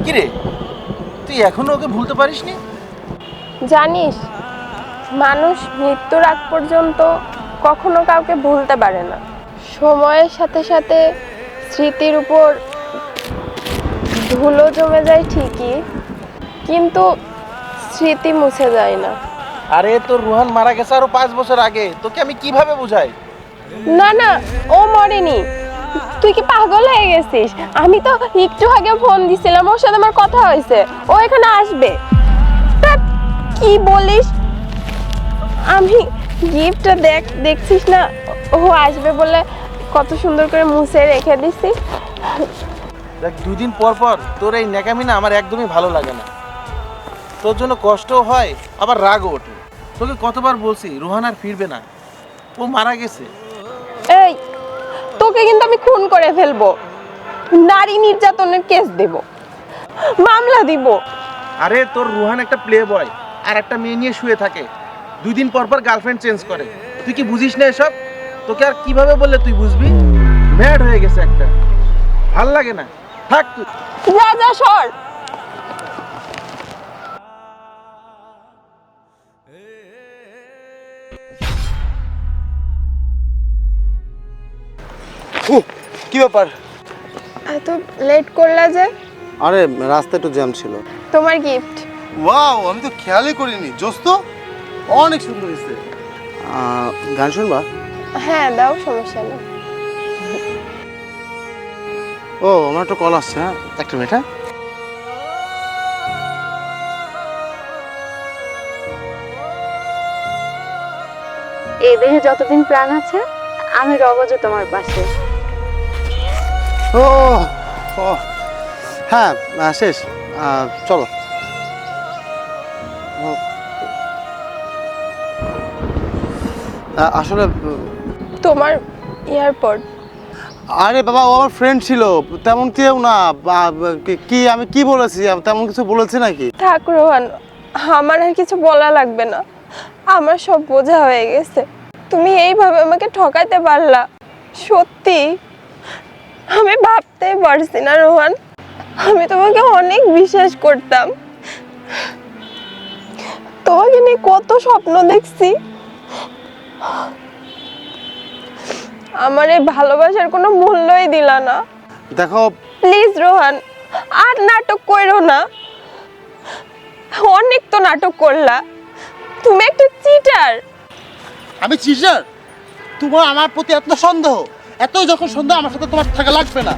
কি রে, তুই এখনো ওকে ভুলতে পারিসনি? জানিস, মানুষ মৃত্যুর আগ পর্যন্ত কখনো কাউকে ভুলতে পারে না। সময়ের সাথে সাথে স্মৃতির উপর ধুলো জমে যায় ঠিকই, কিন্তু স্মৃতি মুছে যায় না। আরে তোর রুহান মারা গেছে আরো 5 বছর আগে, তোকে আমি কিভাবে বুঝাই? না না, ও মরেনি। তুই কি পাগল হয়ে গেছিস? আমি তো একটু আগে ফোন দিছিলাম, ওর সাথে আমার কথা হয়েছে, ও এখানে আসবে। তা কি বলিস? আমি গিফটটা দেখছিস না, ও আসবে বলে কত সুন্দর করে মুছে রেখে দিছি। দেখ, 2 দিন পর পর তোর এই ন্যাকামি না আমার একদমই ভালো লাগে না। তোর জন্য কষ্টও হয়, আবার রাগও ওঠে। তোকে কতবার বলছি রুহান আর ফিরবে না, ও মারা গেছে। এই, তোকে কিন্তু আমি খুন করে ফেলবো, নারী নির্যাতনের কেস দেব, মামলা দিব। আরে তোর রুহান একটা প্লে বয়, আর একটা মেয়ে নিয়ে শুয়ে থাকে, 2 দিন পর পর গার্লফ্রেন্ড চেঞ্জ করে। তুই কি বুঝিস না এসব? তোকে আর কিভাবে বললে তুই বুঝবি? ম্যাড হয়ে গেছে একটা, ভাল লাগে না, থাক তুই। যা যা, সর। কি ব্যাপার? এত লেট করলা যে? আরে রাস্তা একটু জ্যাম ছিল। তোমার গিফট। ওয়াও, আমি তো খেয়ালই করিনি। জোস্ত অনেক সুন্দর হয়েছে। গান শুনবা? হ্যাঁ দাও, সমস্যা নেই। ও, আমার একটা কল আসছে। হ্যাঁ, একটা মিনিট। হ্যাঁ, এই দেহে যতদিন প্রাণ আছে আমি রব যে তোমার পাশে। ও ও হ্যাঁ, শেষ। চলো। আসলে তোমার এয়ারপোর্ট। আরে বাবা, ও আমার ফ্রেন্ড ছিল, তেমন কেউ না। কি আমি কি বলেছি? তেমন কিছু বলেছি নাকি? থাক রোহান, আমার আর কিছু বলা লাগবে না, আমার সব বোঝা হয়ে গেছে। তুমি এইভাবে আমাকে ঠকাইতে পারলা? সত্যি আমি ভাবতেই পারছি না রোহান, আমি তোমাকে অনেক বিশ্বাস করতাম, তোমাকে নিয়ে কত স্বপ্ন দেখছি। আমার এই ভালোবাসার কোনো মূল্যই দিলা না। দেখো প্লিজ রোহান, আর নাটক করো না, অনেক তো নাটক করলা, তুমি একটা চিটার। আমি চিটার? তোমার আমার প্রতি এত সন্দেহ, এত যখন সন্দেহ, আমার সাথে তোমার থাকা লাগবে না।